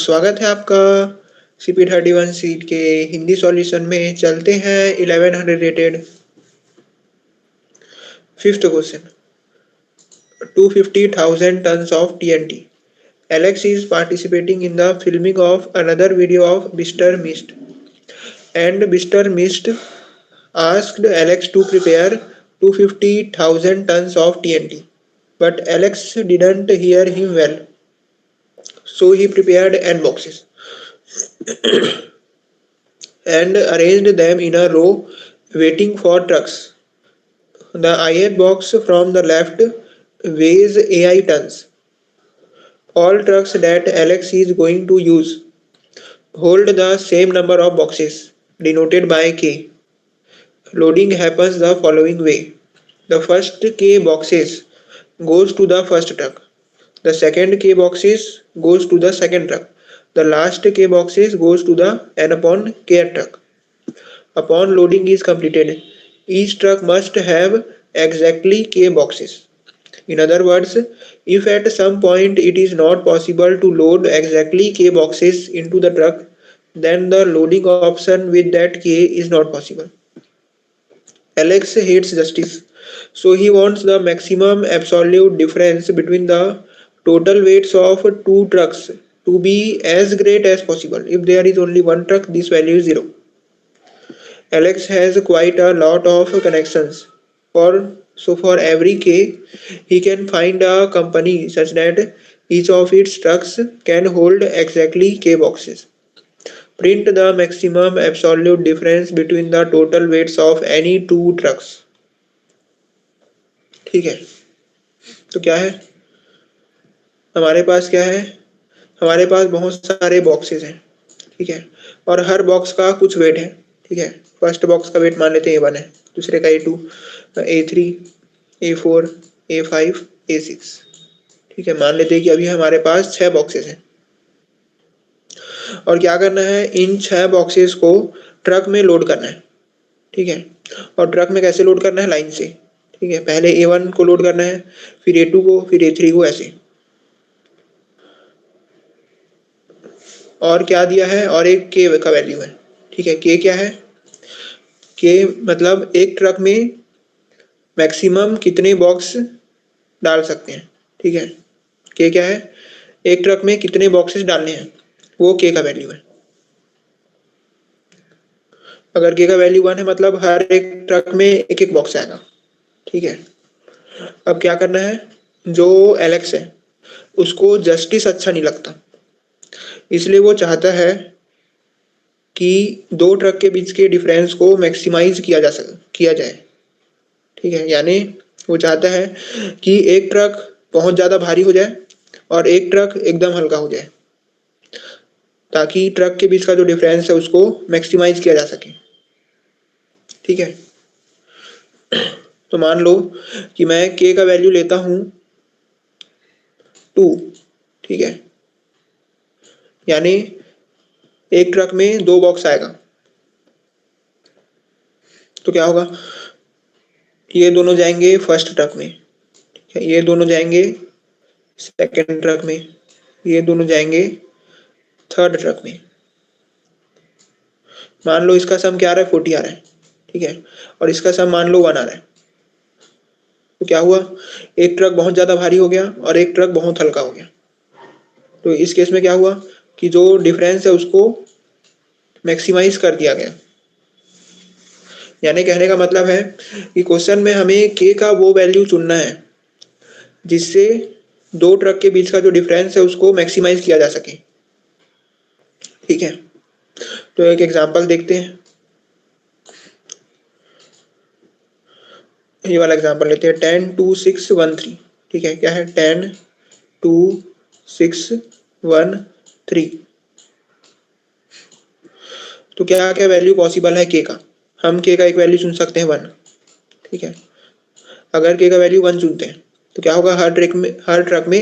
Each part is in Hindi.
स्वागत है आपका CP31 सीट के हिंदी सॉल्यूशन में। चलते हैं 1100 rated fifth question. 250,000 tons of TNT. Alex is participating in the filming of another video of Mr. Mist, and Mr. Mist asked Alex to prepare 250,000 tons of TNT. But Alex didn't hear him well, so he prepared N boxes and arranged them in a row waiting for trucks. The IF box from the left weighs AI tons. All trucks that Alex is going to use hold the same number of boxes, denoted by K. Loading happens the following way. The first K boxes goes to the first truck. The second K boxes goes to the second truck. The last K boxes goes to the N upon K truck. Upon loading is completed, each truck must have exactly K boxes. In other words, if at some point it is not possible to load exactly K boxes into the truck, then the loading option with that K is not possible. Alex hates justice, so he wants the maximum absolute difference between the total weights of two trucks to be as great as possible. If there is only one truck, this value is 0. Alex has quite a lot of connections. For every K, he can find a company such that each of its trucks can hold exactly K boxes. Print the maximum absolute difference between the total weights of any two trucks. ठीक है, तो क्या है हमारे पास? क्या है हमारे पास? बहुत सारे बॉक्सेस हैं, ठीक है, और हर बॉक्स का कुछ वेट है, ठीक है। फर्स्ट बॉक्स का वेट मान लेते हैं A1 है, दूसरे का A2, A3, A4, A5, A6, ठीक है। मान लेते हैं कि अभी हमारे पास 6 बॉक्सेस हैं और क्या करना है, इन 6 बॉक्सेस को ट्रक में लोड करना है, ठीक है। और ट्रक में कैसे लोड करना है? लाइन से, ठीक है। पहले A1 को लोड करना है, फिर A2 को, फिर A3 को, ऐसे। और क्या दिया है? और एक K का वैल्यू है, ठीक है। K क्या है? K मतलब एक ट्रक में मैक्सिमम कितने बॉक्स डाल सकते हैं, ठीक है। K क्या है? एक ट्रक में कितने बॉक्सेस डालने हैं, वो K का वैल्यू है। अगर K का वैल्यू 1 है मतलब हर एक ट्रक में एक एक बॉक्स आएगा, ठीक है। अब क्या करना है, जो एलेक्स है उसको जस्टिस अच्छा नहीं लगता, इसलिए वो चाहता है कि दो ट्रक के बीच के डिफरेंस को मैक्सिमाइज किया जाए, ठीक है। यानी वो चाहता है कि एक ट्रक बहुत ज्यादा भारी हो जाए और एक ट्रक एकदम हल्का हो जाए, ताकि ट्रक के बीच का जो डिफरेंस है उसको मैक्सिमाइज किया जा सके, ठीक है। तो मान लो कि मैं K का वैल्यू लेता हूं 2, ठीक है। यानी एक ट्रक में 2 बॉक्स आएगा, तो क्या होगा, ये दोनों जाएंगे फर्स्ट ट्रक में, ठीक है। ये दोनों जाएंगे सेकंड ट्रक में, ये दोनों जाएंगे थर्ड ट्रक में। मान लो इसका सम क्या आ रहा है, 40 आ रहा है, ठीक है। और इसका सम मान लो 1 आ रहा है, तो क्या हुआ, एक ट्रक बहुत ज्यादा भारी हो गया और एक ट्रक बहुत हल्का हो गया। तो इस केस में क्या हुआ कि जो डिफरेंस है उसको मैक्सिमाइज कर दिया गया। यानी कहने का मतलब है कि क्वेश्चन में हमें K का वो वैल्यू चुनना है जिससे दो ट्रक के बीच का जो डिफरेंस है उसको मैक्सिमाइज किया जा सके, ठीक है। तो एक एग्जांपल देखते हैं, ये वाला एग्जांपल लेते हैं 10 2 6 1 3, ठीक है। क्या है? 10 2 6 1 3। तो क्या क्या वैल्यू पॉसिबल है K का? हम K का एक वैल्यू चुन सकते हैं 1, ठीक है। अगर K का वैल्यू 1 चुनते हैं तो क्या होगा, हर ट्रक में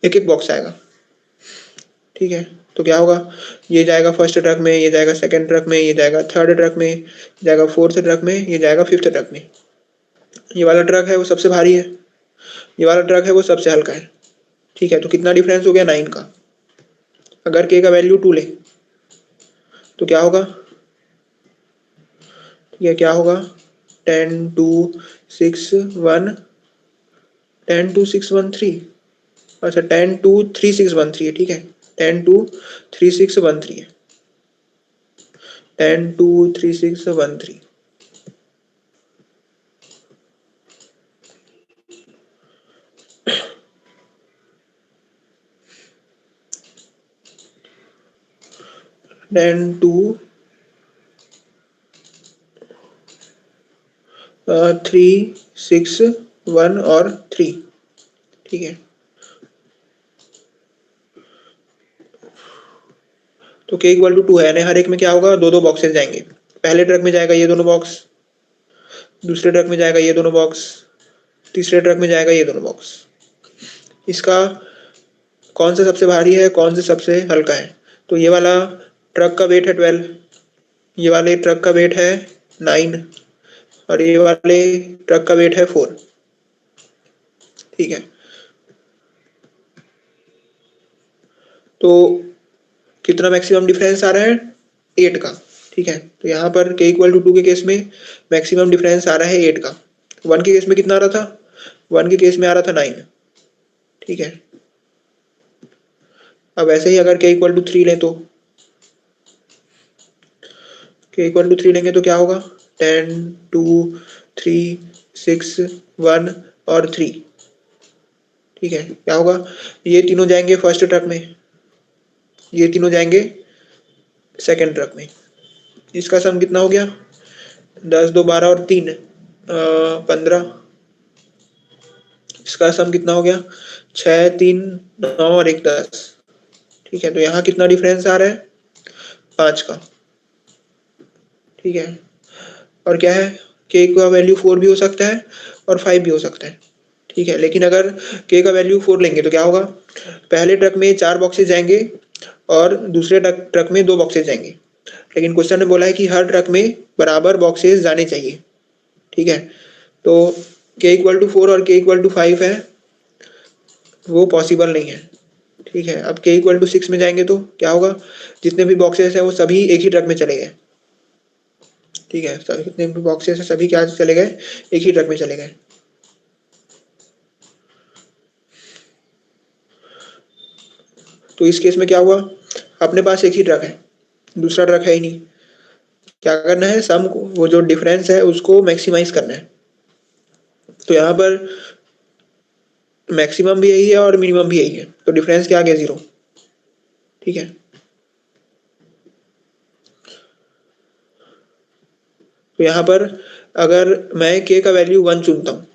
एक एक बॉक्स आएगा, ठीक है। तो क्या होगा, ये जाएगा फर्स्ट ट्रक में, ये जाएगा सेकंड ट्रक में, ये जाएगा थर्ड ट्रक में, जाएगा फोर्थ ट्रक में, ये जाएगा फिफ्थ ट्रक में। ये वाला ट्रक है वो सबसे भारी है, ये वाला ट्रक है वो सबसे हल्का है, ठीक है। तो कितना डिफरेंस हो गया, 9 का। अगर के का वैल्यू 2 ले तो क्या होगा, ये क्या होगा, 10 2 6 1, 10 2 6 1 3, अच्छा 10 2 3 6 1 3 है, ठीक है, 10 2 3 6 1 3 है, 10 2 3 6 1 3। 10 2 3 6 1 और 3, ठीक है। तो k इक्वल टू 2 है, यानी हर एक में क्या होगा, दो दो बॉक्सेस जाएंगे। पहले ट्रक में जाएगा ये दोनों बॉक्स, दूसरे ट्रक में जाएगा ये दोनों बॉक्स, तीसरे ट्रक में जाएगा ये दोनों बॉक्स। इसका कौन सा सबसे भारी है, कौन सा सबसे हल्का है, तो ये वाला ट्रक का वेट है 12, ये वाले ट्रक का वेट है 9 और ये वाले ट्रक का वेट है 4, ठीक है। तो कितना मैक्सिमम डिफरेंस आ रहा है, 8 का, ठीक है। तो यहाँ पर k इक्वल टू 2 के केस में मैक्सिमम डिफरेंस आ रहा है 8 का, 1 के केस में कितना आ रहा था, 1 के केस में आ रहा था 9, ठीक है। अब ऐसे ही अगर k इक्वल टू 3 लें तो k इक्वल टू 3 लेंगे तो क्या होगा, 10 2 3 6 1 और 3, ठीक है। क्या होगा, ये तीनों जाएंगे फर्स्ट ट्रक में, ये तीनों जाएंगे सेकंड ट्रक में। इसका सम कितना हो गया, 10 2 12 और 3 15, इसका सम कितना हो गया, 6 3 9 और 1 10, ठीक है। तो यहाँ कितना डिफरेंस आ रहा है, 5 का, ठीक है। और क्या है, k का वैल्यू 4 भी हो सकता है और 5 भी हो सकता है, ठीक है। लेकिन अगर k का वैल्यू 4 लेंगे तो क्या होगा, पहले ट्रक में 4 बॉक्सेस जाएंगे और दूसरे ट्रक में 2 बॉक्सेस जाएंगे। लेकिन क्वेश्चन ने बोला है कि हर ट्रक में बराबर बॉक्सेस जाने चाहिए, ठीक है। तो k इक्वल टू 4 और k इक्वल टू 5 है, वो पॉसिबल नहीं है, ठीक है। अब k इक्वल टू 6 में जाएंगे तो क्या होगा, जितने भी बॉक्सेस है वो सभी एक ही ट्रक में चले गए, ठीक है। सभी जितने भी बॉक्सेस है सभी क्या चले गए, एक ही ट्रक में चले गए। तो इस केस में क्या हुआ, अपने पास एक ही ट्रक है, दूसरा ट्रक है ही नहीं। क्या करना है, सम को, वो जो डिफरेंस है उसको मैक्सिमाइज करना है। तो यहाँ पर मैक्सिमम भी यही है और मिनिमम भी यही है, तो डिफरेंस क्या आ गया, 0, ठीक है। तो यहाँ पर अगर मैं k का वैल्यू 1 चुनता हूँ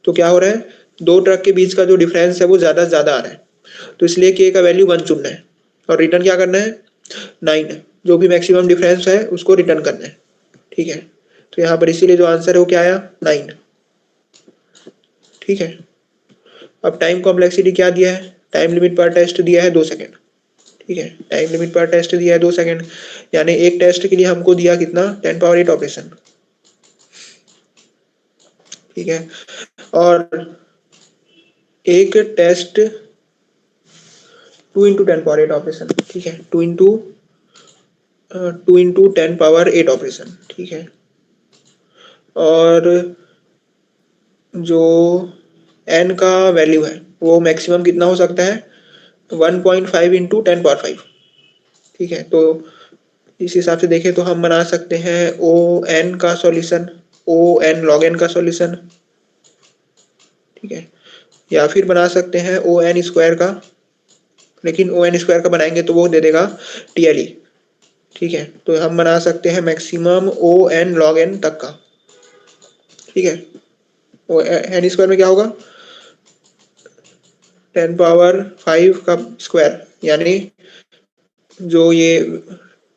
तो क्या हो रहा है, दो ट्रक के बीच का जो डिफरेंस है वो ज्यादा से ज्यादा आ रहा है, तो इसलिए k का वैल्यू 1 चुनना है और रिटर्न क्या करना है, 9, जो भी मैक्सिमम डिफरेंस है उसको रिटर्न करना है, ठीक है। तो यहाँ पर इसीलिए जो आंसर है वो क्या आया, 9, ठीक है। अब टाइम कॉम्प्लेक्सिटी क्या दिया है, टाइम लिमिट पर टेस्ट दिया है 2 सेकेंड, ठीक है। टाइम लिमिट पर टेस्ट दिया है 2 सेकेंड, यानी एक टेस्ट के लिए हमको दिया कितना, 10 पावर 8 ऑपरेशन, ठीक है। और एक टेस्ट 2 × 10 पावर 8 ऑपरेशन, ठीक है, 2 × 10 पावर 8 ऑपरेशन, ठीक है। और जो n का वैल्यू है वो मैक्सिमम कितना हो सकता है, 1.5 × 10 पावर 5, ठीक है। तो इस हिसाब से देखें तो हम बना सकते हैं ओ एन का solution, O n log n का सॉल्यूशन, ठीक है। या फिर बना सकते हैं ओ एन स्क्वायर का, लेकिन ओ एन स्क्वायर का बनाएंगे तो वो दे देगा टीएलई, ठीक है। तो हम बना सकते हैं maximum O n log n तक का, ठीक है। ओ एन स्क्वायर में क्या होगा, 10 पावर 5 का स्क्वायर, यानी जो ये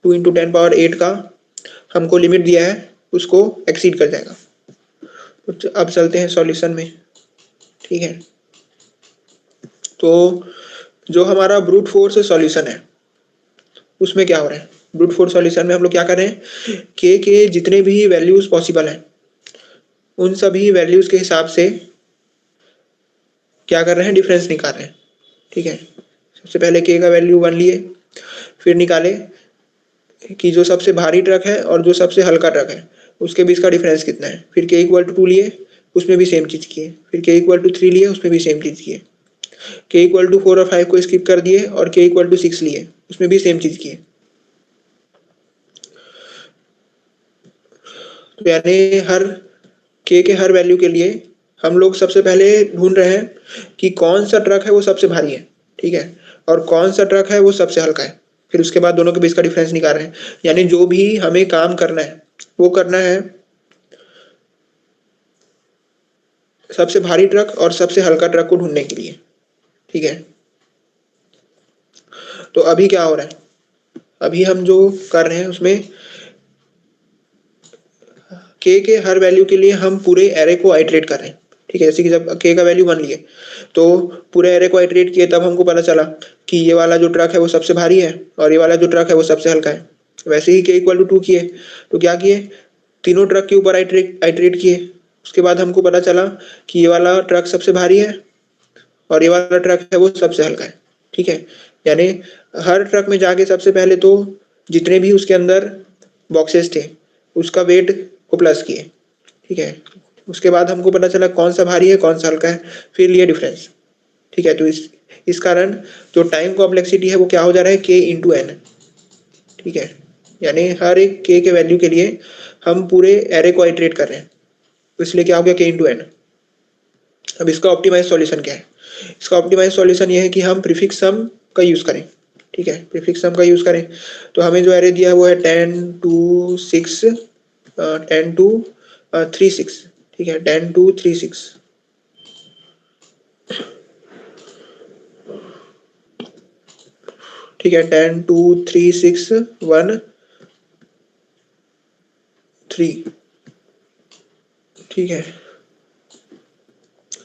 2 × 10 पावर 8 का हमको लिमिट दिया है उसको एक्सीड कर जाएगा। तो अब चलते हैं सॉल्यूशन में, ठीक है। तो जो हमारा ब्रूट फोर्स सॉल्यूशन है उसमें क्या हो रहा है, ब्रूट फोर्स सॉल्यूशन में हम लोग क्या कर रहे हैं, के जितने भी वैल्यूज पॉसिबल हैं उन सभी वैल्यूज के हिसाब से क्या कर रहे हैं, डिफरेंस निकाल रहे हैं, ठीक है। सबसे पहले के का वैल्यू 1 लिए, फिर निकाले कि जो सबसे भारी ट्रक है और जो सबसे हल्का ट्रक है उसके बीच का डिफरेंस कितना है। फिर के इक्वल टू 2 लिए, उसमें भी सेम चीज़ किए। फिर के इक्वल टू 3 लिए, उसमें भी सेम चीज़ किए। के इक्वल टू 4 और 5 को स्किप कर दिए और के इक्वल टू 6 लिए, उसमें भी सेम चीज़ किए। तो यानी हर के हर वैल्यू के लिए हम लोग सबसे पहले ढूंढ रहे हैं कि कौन सा ट्रक है वो सबसे भारी है, ठीक है, और कौन सा ट्रक है वो सबसे हल्का है। फिर उसके बाद दोनों के बीच का डिफरेंस निकाल रहे हैं। यानी जो भी हमें काम करना है वो करना है सबसे भारी ट्रक और सबसे हल्का ट्रक को ढूंढने के लिए, ठीक है। तो अभी क्या हो रहा है, अभी हम जो कर रहे हैं उसमें के हर वैल्यू के लिए हम पूरे एरे को आइटरेट कर रहे हैं, ठीक है। जैसे कि जब के का वैल्यू 1 लिए तो पूरे एरे को आइटरेट किए, तब हमको पता चला कि ये वाला जो ट्रक है वो सबसे भारी है और ये वाला जो ट्रक है वो सबसे हल्का है। वैसे ही के इक्वल टू 2 किए तो क्या किए, तीनों ट्रक के ऊपर आइटरेट किए। उसके बाद हमको पता चला कि ये वाला ट्रक सबसे भारी है और ये वाला ट्रक है वो सबसे हल्का है, ठीक है। यानी हर ट्रक में जाके सबसे पहले तो जितने भी उसके अंदर बॉक्सेस थे उसका वेट को प्लस किए, ठीक है। उसके बाद हमको पता चला कौन सा भारी है कौन सा हल्का है, फिर लिए डिफरेंस, ठीक है। तो इस कारण जो टाइम कॉम्प्लेक्सिटी है वो क्या हो जा रहा है, के इंटू एन, ठीक है। यानी हर एक के वैल्यू के लिए हम पूरे एरे को आइटरेट कर रहे हैं, तो इसलिए क्या हो गया, के इंटू एन। अब इसका ऑप्टिमाइज सॉल्यूशन क्या है, इसका ऑप्टिमाइज सॉल्यूशन ये है कि हम प्रीफिक्स सम का यूज करें, ठीक है। प्रीफिक्स सम का यूज करें तो हमें जो एरे दिया है वो है 10 2 6 10 2 3 6, ठीक है, 10 2 3 6, ठीक है, 10 2 3 6 1 3, ठीक है।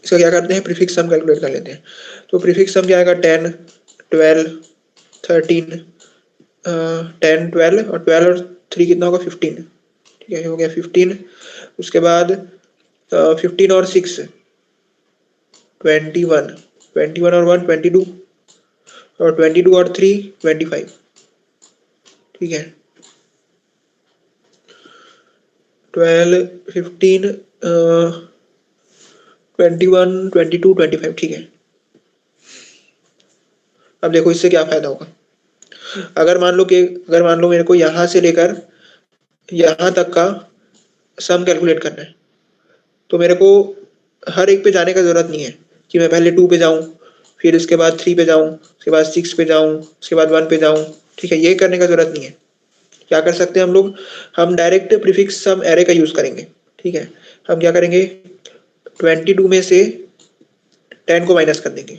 इसका क्या करते हैं, प्रीफिक्स सम कैलकुलेट कर लेते हैं। तो प्रीफिक्स सम क्या आएगा, 10 12 13, 10 12 और 12 और 3 कितना होगा, 15, ठीक है, हो गया 15। उसके बाद 15 और 6 21, 21 और 1 22, और 22 और 3 25, ठीक है। 12 15 21 22 25, ठीक है। अब देखो इससे क्या फायदा होगा। अगर मान लो मेरे को यहाँ से लेकर यहाँ तक का सम कैलकुलेट करना है, तो मेरे को हर एक पे जाने का जरूरत नहीं है कि मैं पहले 2 पे जाऊं, फिर उसके बाद 3 पे जाऊं, उसके बाद 6 पे जाऊं, उसके बाद 1 पे जाऊं, ठीक है। ये करने का जरूरत नहीं है। क्या कर सकते हैं हम लोग, हम डायरेक्ट प्रीफिक्स सम एरे का यूज करेंगे, ठीक है। हम क्या करेंगे, 22 में से 10 को माइनस कर देंगे।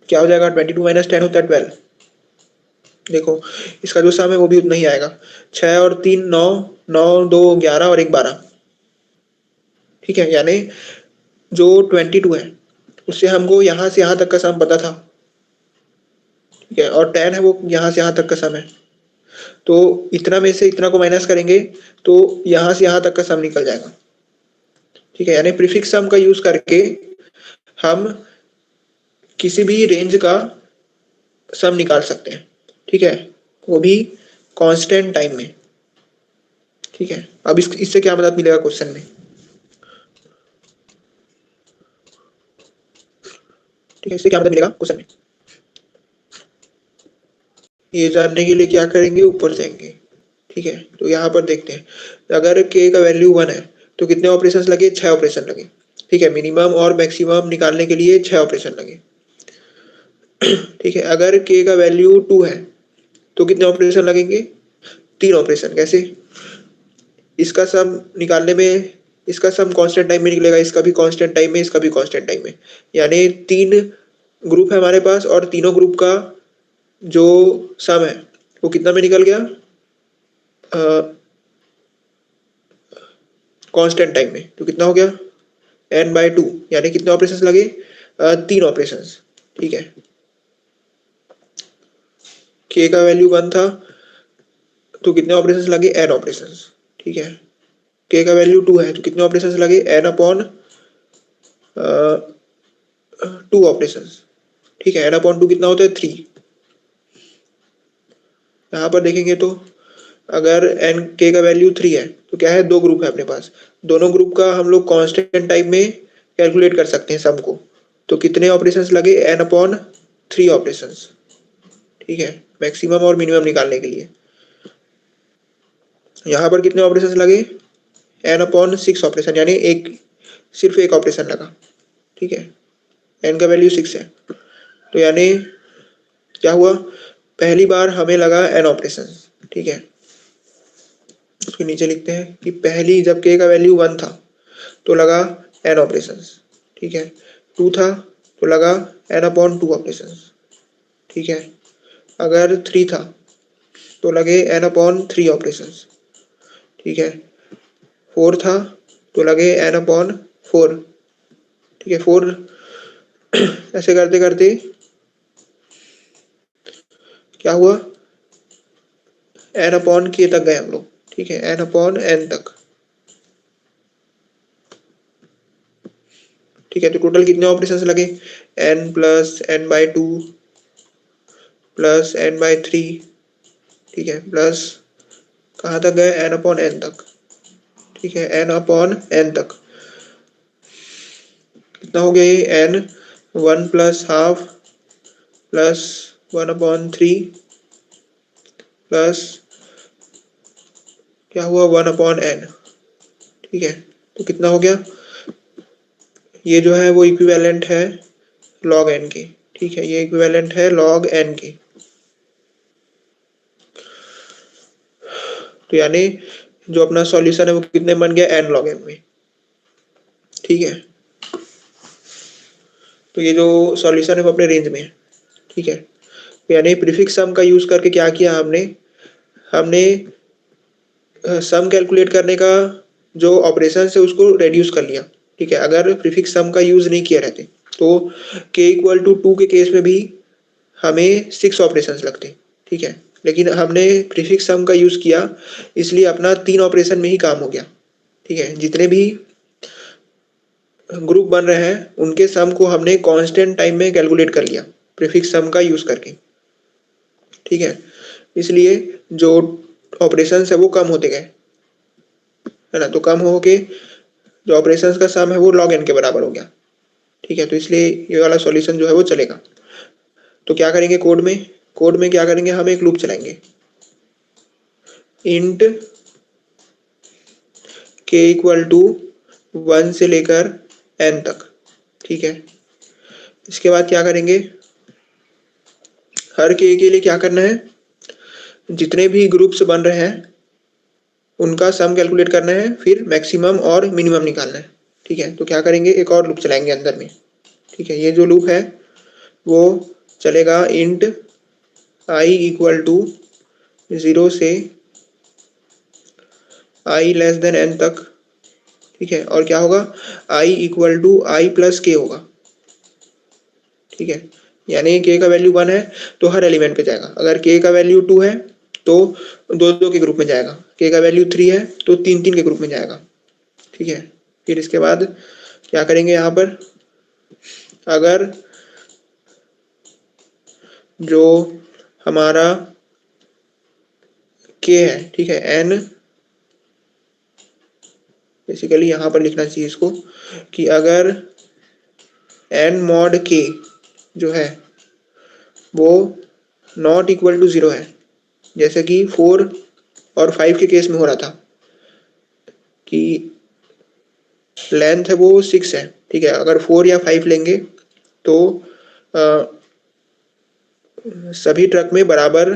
क्या हो जाएगा, 22 - 10 होता है 12। देखो इसका जो सम है वो भी उतना ही आएगा, 6 और 3 9, 9 2 11 और 1 12, ठीक है। यानी जो 22 है उससे हमको यहाँ से यहाँ तक का सम पता था, ठीक है, और 10 है वो यहाँ से यहाँ तक का सम है। तो इतना में से इतना को माइनस करेंगे तो यहाँ से यहाँ तक का सम निकल जाएगा, ठीक है। यानी प्रीफिक्स सम का यूज करके हम किसी भी रेंज का सम निकाल सकते हैं, ठीक है, वो भी कांस्टेंट टाइम में, ठीक है। अब इससे क्या मदद मिलेगा क्वेश्चन में, ठीक है, इससे क्या मदद मिलेगा क्वेश्चन में, ये जानने के लिए क्या करेंगे, ऊपर जाएंगे, ठीक है। तो यहाँ पर देखते हैं, अगर के का वैल्यू 1 है तो कितने ऑपरेशन लगे, 6 ऑपरेशन लगे, ठीक है। मिनिमम और मैक्सिमम निकालने के लिए 6 ऑपरेशन लगे, ठीक है। अगर के का वैल्यू 2 है तो कितने ऑपरेशन लगेंगे, 3 ऑपरेशन। कैसे, इसका सम निकालने में, इसका सम कांस्टेंट टाइम में निकलेगा, इसका भी कांस्टेंट टाइम में, इसका भी कांस्टेंट टाइम में। यानी 3 ग्रुप है हमारे पास और तीनों ग्रुप का जो सम है वो कितना में निकल गया, कांस्टेंट टाइम में। तो कितना हो गया, n/2, यानी कितने ऑपरेशन लगे, 3 ऑपरेशन, ठीक है। के का वैल्यू 1 था तो कितने ऑपरेशन लगे, n ऑपरेशन, ठीक है। के का वैल्यू 2 है तो कितने ऑपरेशन लगे, n/2 ऑपरेशन, ठीक है, n/2 कितना होता है 3। यहाँ पर देखेंगे तो अगर n k का वैल्यू 3 है तो क्या है, दो ग्रुप है अपने पास, दोनों ग्रुप का हम लोग कांस्टेंट टाइप में कैलकुलेट कर सकते हैं सम को। तो कितने ऑपरेशंस लगे, n/3 ऑपरेशंस। ठीक है, मैक्सिमम और मिनिमम निकालने के लिए। यहाँ पर कितने ऑपरेशंस लगे, n/6 ऑपरेशन, यानी सिर्फ एक ऑपरेशन लगा। ठीक है, n का वैल्यू 6 है, तो यानी क्या हुआ, पहली बार हमें लगा n ऑपरेशन। ठीक है, उसके नीचे लिखते हैं कि पहली जब k का वैल्यू 1 था तो लगा n ऑपरेशन। ठीक है, 2 था तो लगा n/2 ऑपरेशन। ठीक है, अगर 3 था तो लगे n/3 ऑपरेशन। ठीक है, 4 था तो लगे n/4। ठीक है, 4 ऐसे करते करते क्या हुआ, n/k तक गए हम लोग। ठीक है, n/n तक। ठीक है, तो टोटल कितने ऑपरेशंस लगे, n+n/2 +n/3। ठीक है, प्लस कहाँ तक गए, n/n तक। ठीक है, n/n तक कितना हो गया ये, n 1+½ प्लस 1/3 प्लस क्या हुआ 1/n। ठीक है, तो कितना हो गया, ये जो है वो इक्विवेलेंट है log n के। ठीक है, ये इक्विवेलेंट है log n के। तो यानी जो अपना सॉल्यूशन है वो कितने बन गया, n log m में। ठीक है, तो ये जो सॉल्यूशन है वो अपने रेंज में है। ठीक है, तो यानी प्रीफिक्स सम का यूज करके क्या किया हमने हमने सम कैलकुलेट करने का जो ऑपरेशन है उसको रेड्यूस कर लिया। ठीक है, अगर प्रीफिक्स सम का यूज नहीं किया रहते तो k = 2 के केस में भी हमें 6 ऑपरेशंस लगते। ठीक है, लेकिन हमने प्रीफिक्स सम का यूज किया इसलिए अपना 3 ऑपरेशन में ही काम हो गया। ठीक है, जितने भी ग्रुप बन रहे हैं उनके सम को हमने कांस्टेंट टाइम में कैलकुलेट कर लिया प्रीफिक्स सम का यूज करके। ठीक है, इसलिए जो ऑपरेशंस है वो कम होते गए, है ना, तो कम हो के जो ऑपरेशंस का सम है वो log n के बराबर हो गया। ठीक है, तो इसलिए ये वाला सॉल्यूशन जो है वो चलेगा। तो क्या करेंगे, कोड में क्या करेंगे, हम एक लूप चलाएंगे, इंट k = 1 से लेकर n तक। ठीक है, इसके बाद क्या करेंगे, हर k के लिए क्या करना है, जितने भी ग्रुप्स बन रहे हैं उनका सम कैलकुलेट करना है, फिर मैक्सिमम और मिनिमम निकालना है। ठीक है, तो क्या करेंगे, एक और लूप चलाएंगे अंदर में। ठीक है, ये जो लूप है वो चलेगा इंट i = 0 से i n तक। ठीक है, और क्या होगा, i = i + k होगा। ठीक है, यानी k का वैल्यू 1 है तो हर एलिमेंट पे जाएगा, अगर k का वैल्यू 2 है तो 2-2 के ग्रुप में जाएगा, k का वैल्यू 3 है तो 3-3 के ग्रुप में जाएगा। ठीक है, फिर इसके बाद क्या करेंगे, यहाँ पर अगर जो हमारा k है, ठीक है, n बेसिकली यहाँ पर लिखना चाहिए इसको कि अगर n mod k जो है वो नॉट इक्वल टू 0 है, जैसे कि 4 और 5 के केस में हो रहा था कि लेंथ है वो 6 है। ठीक है, अगर 4 या 5 लेंगे तो सभी ट्रक में बराबर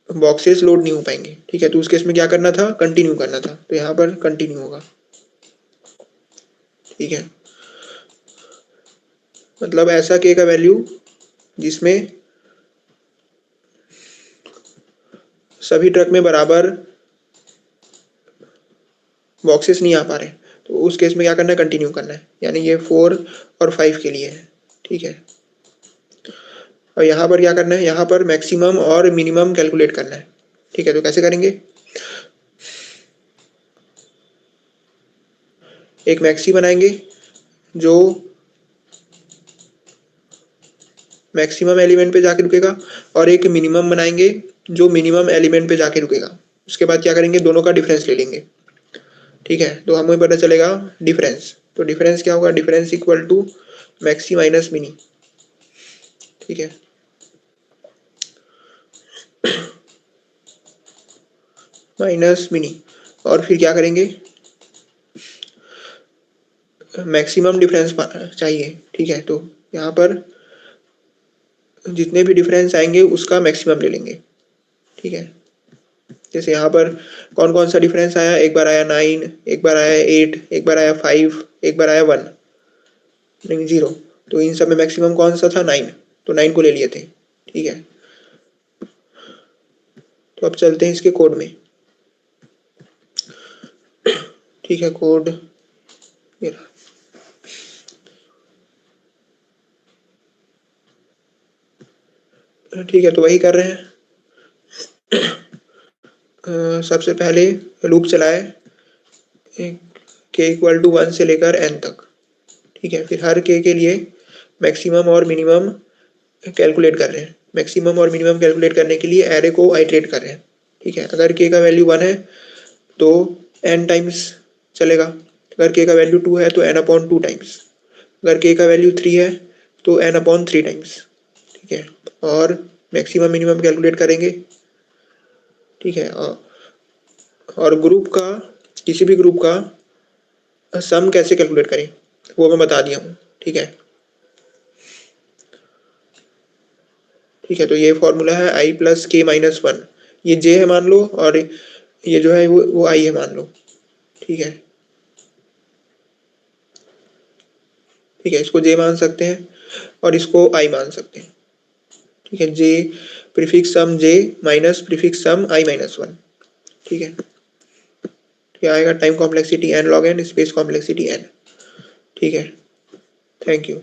बॉक्सेस लोड नहीं हो पाएंगे। ठीक है, तो उस केस में क्या करना था, कंटिन्यू करना था, तो यहाँ पर कंटिन्यू होगा। ठीक है, मतलब ऐसा k का वैल्यू जिसमें सभी ट्रक में बराबर बॉक्सेस नहीं आ पा रहे, तो उस केस में क्या करना है, कंटिन्यू करना है, यानी ये 4 और 5 के लिए है। ठीक है, और यहाँ पर क्या करना है, यहाँ पर मैक्सिमम और मिनिमम कैलकुलेट करना है। ठीक है, तो कैसे करेंगे, एक मैक्सी बनाएंगे जो मैक्सिमम एलिमेंट पे जाके रुकेगा, और एक मिनिमम बनाएंगे जो मिनिमम एलिमेंट पे जाके रुकेगा। उसके बाद क्या करेंगे, दोनों का डिफरेंस ले लेंगे। ठीक है, तो हमें पता चलेगा डिफरेंस। तो डिफरेंस क्या होगा, difference equal to maxi minus mini. ठीक है, माइनस मिनी, और फिर क्या करेंगे, मैक्सिमम डिफरेंस चाहिए। ठीक है, तो यहाँ पर जितने भी डिफरेंस आएंगे उसका मैक्सिमम ले लेंगे। ठीक है, जैसे यहाँ पर कौन कौन सा डिफरेंस आया, एक बार आया 9, एक बार आया 8, एक बार आया 5, एक बार आया 1, नहीं 0। तो इन सब में मैक्सिमम कौन सा था, 9, तो 9 को ले लिए थे। ठीक है, तो अब चलते हैं इसके कोड में। ठीक है, कोड ये रहा। ठीक है, तो वही कर रहे हैं। सबसे पहले लूप चलाए के इक्वल टू 1 से लेकर n तक। ठीक है, फिर हर के लिए मैक्सिमम और मिनिमम कैलकुलेट कर रहे हैं। मैक्सिमम और मिनिमम कैलकुलेट करने के लिए एरे को आइटरेट कर रहे हैं। ठीक है, अगर के का वैल्यू 1 है तो n टाइम्स चलेगा, अगर के का वैल्यू 2 है तो n अपॉन 2 टाइम्स, अगर के का वैल्यू 3 है तो n अपॉन 3 टाइम्स। ठीक है, और मैक्सिमम मिनिमम कैलकुलेट करेंगे। ठीक है, और ग्रुप का, किसी भी ग्रुप का सम कैसे कैलकुलेट करें वो मैं बता दिया हूँ। ठीक है, ठीक है, तो ये फॉर्मूला है आई प्लस के माइनस 1, ये जे है मान लो, और ये जो है वो आई है मान लो। ठीक है, ठीक है, इसको जे मान सकते हैं और इसको आई मान सकते हैं। ठीक है, j prefix sum j minus prefix sum i minus 1। ठीक है, क्या आएगा, time complexity n log n space complexity n. ठीक है, थैंक यू।